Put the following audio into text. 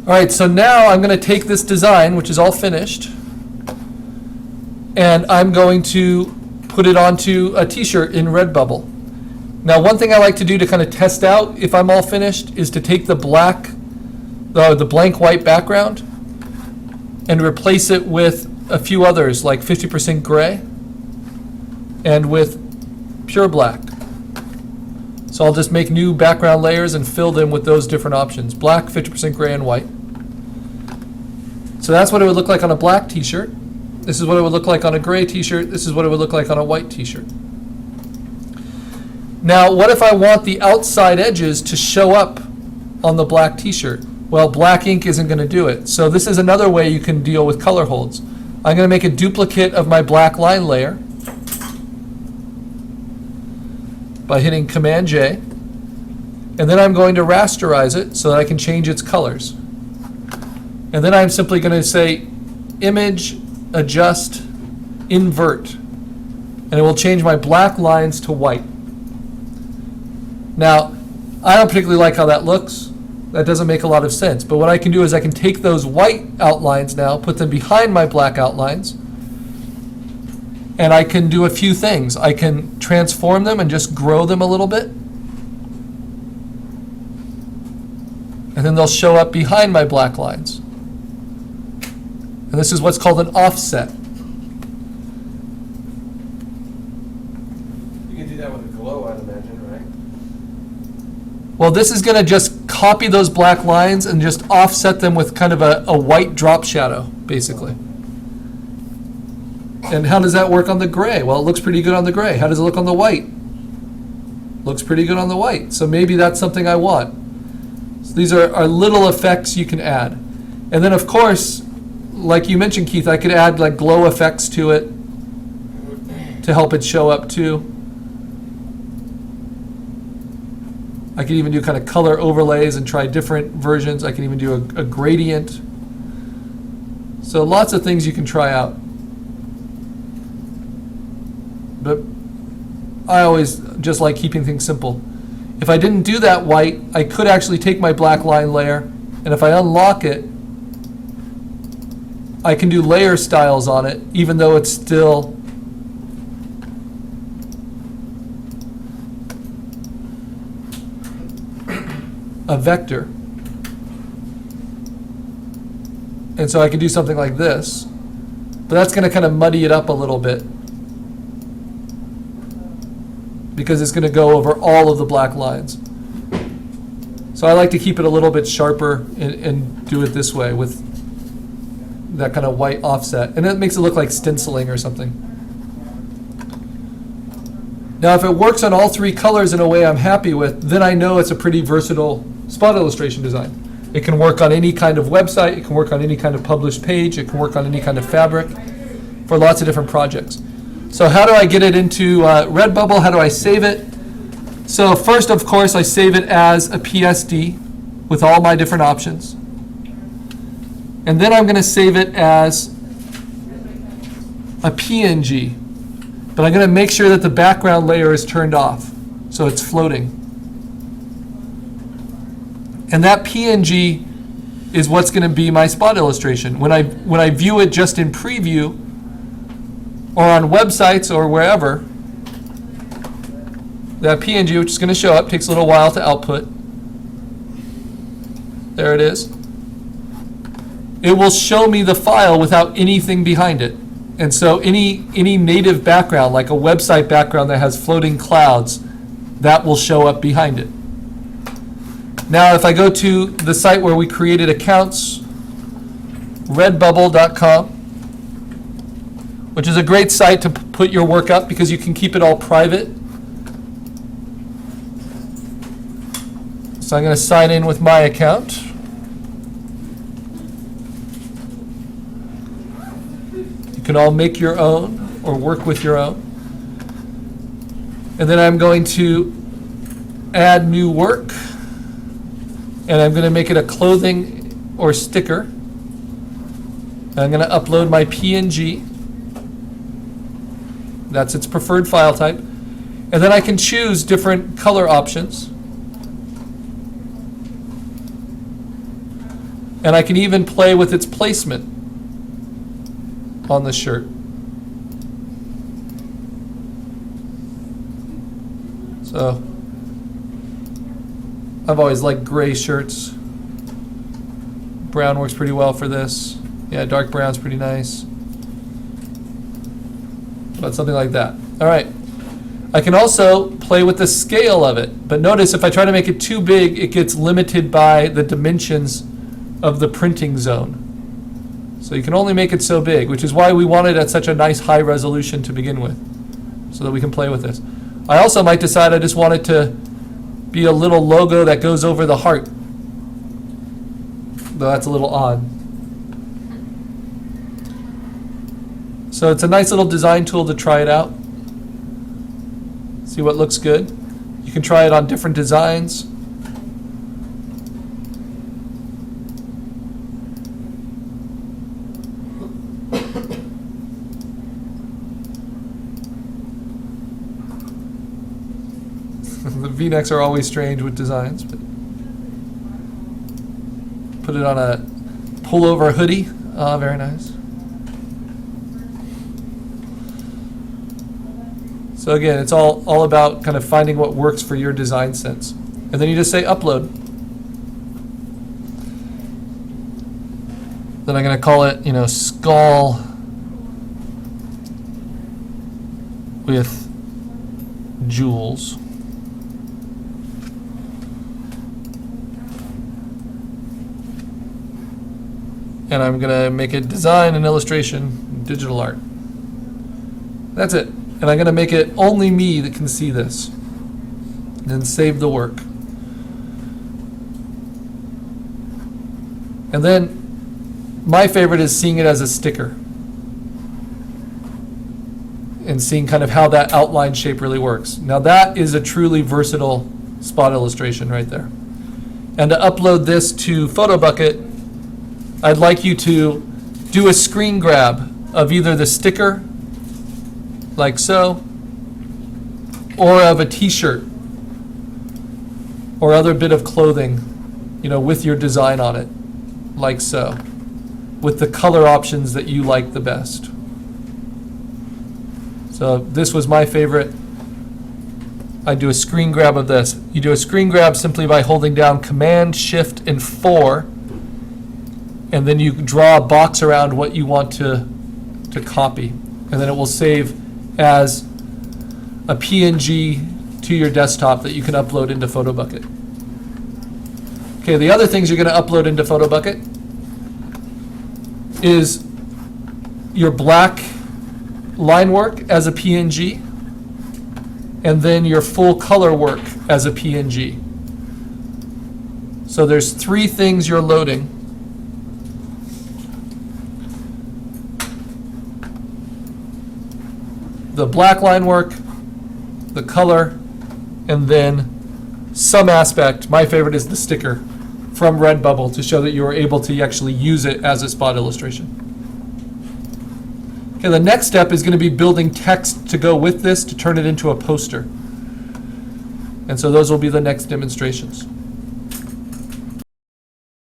All right, so now I'm going to take this design, which is all finished, and I'm going to put it onto a t-shirt in Redbubble. Now, one thing I like to do to kind of test out if I'm all finished is to take the the blank white background and replace it with a few others, like 50% gray and with pure black. So I'll just make new background layers and fill them with those different options: black, 50% gray, and white. So that's what it would look like on a black t-shirt. This is what it would look like on a gray t-shirt. This is what it would look like on a white t-shirt. Now, what if I want the outside edges to show up on the black t-shirt? Well, black ink isn't going to do it. So this is another way you can deal with color holds. I'm going to make a duplicate of my black line layer by hitting Command J. And then I'm going to rasterize it so that I can change its colors. And then I'm simply going to say Image, Adjust, Invert. And it will change my black lines to white. Now, I don't particularly like how that looks. That doesn't make a lot of sense. But what I can do is I can take those white outlines now, put them behind my black outlines, and I can do a few things. I can transform them and just grow them a little bit. And then they'll show up behind my black lines. And this is what's called an offset. You can do that with a glow, I'd imagine, right? Well, this is going to just copy those black lines and just offset them with kind of a white drop shadow, basically. And how does that work on the gray? Well, it looks pretty good on the gray. How does it look on the white? Looks pretty good on the white. So maybe that's something I want. So these are little effects you can add. And then, of course, like you mentioned, Keith, I could add like glow effects to it to help it show up too. I can even do kind of color overlays and try different versions. I can even do a gradient. So lots of things you can try out. But I always just like keeping things simple. If I didn't do that white, I could actually take my black line layer, and if I unlock it, I can do layer styles on it, even though it's still a vector. And so I can do something like this, but that's going to kind of muddy it up a little bit because it's going to go over all of the black lines. So I like to keep it a little bit sharper and do it this way with that kind of white offset. And it makes it look like stenciling or something. Now, if it works on all three colors in a way I'm happy with, then I know it's a pretty versatile spot illustration design. It can work on any kind of website. It can work on any kind of published page. It can work on any kind of fabric for lots of different projects. So how do I get it into Redbubble? How do I save it? So first, of course, I save it as a PSD with all my different options. And then I'm going to save it as a PNG. But I'm going to make sure that the background layer is turned off, so it's floating. And that PNG is what's going to be my spot illustration. When I view it just in preview or on websites or wherever, that PNG, which is going to show up, takes a little while to output. There it is. It will show me the file without anything behind it. And so any native background, like a website background that has floating clouds, that will show up behind it. Now, if I go to the site where we created accounts, redbubble.com, which is a great site to put your work up because you can keep it all private. So I'm going to sign in with my account. You can all make your own or work with your own. And then I'm going to add new work. And I'm going to make it a clothing or sticker. And I'm going to upload my PNG. That's its preferred file type. And then I can choose different color options. And I can even play with its placement on the shirt. So I've always liked gray shirts. Brown works pretty well for this. Yeah, dark brown's pretty nice. But something like that. All right. I can also play with the scale of it. But notice if I try to make it too big, it gets limited by the dimensions of the printing zone. So you can only make it so big, which is why we want it at such a nice high resolution to begin with, so that we can play with this. I also might decide I just want it to be a little logo that goes over the heart. Though that's a little odd. So it's a nice little design tool to try it out. See what looks good. You can try it on different designs. The V-necks are always strange with designs, but put it on a pullover hoodie. Ah, very nice. So again, it's all about kind of finding what works for your design sense. And then you just say upload. Then I'm going to call it, skull with jewels. And I'm going to make it design and illustration, digital art. That's it. And I'm going to make it only me that can see this. And save the work. And then my favorite is seeing it as a sticker. And seeing kind of how that outline shape really works. Now that is a truly versatile spot illustration right there. And to upload this to PhotoBucket, I'd like you to do a screen grab of either the sticker, like so, or of a t-shirt or other bit of clothing, with your design on it, like so, with the color options that you like the best. So this was my favorite. I do a screen grab of this. You do a screen grab simply by holding down Command, Shift, and 4, and then you draw a box around what you want to copy, and then it will save as a PNG to your desktop that you can upload into PhotoBucket. Okay, the other things you're going to upload into PhotoBucket is your black line work as a PNG, and then your full color work as a PNG. So there's 3 things you're loading. The black line work, the color, and then some aspect, my favorite is the sticker from Redbubble to show that you are able to actually use it as a spot illustration. Okay, the next step is going to be building text to go with this to turn it into a poster. And so those will be the next demonstrations.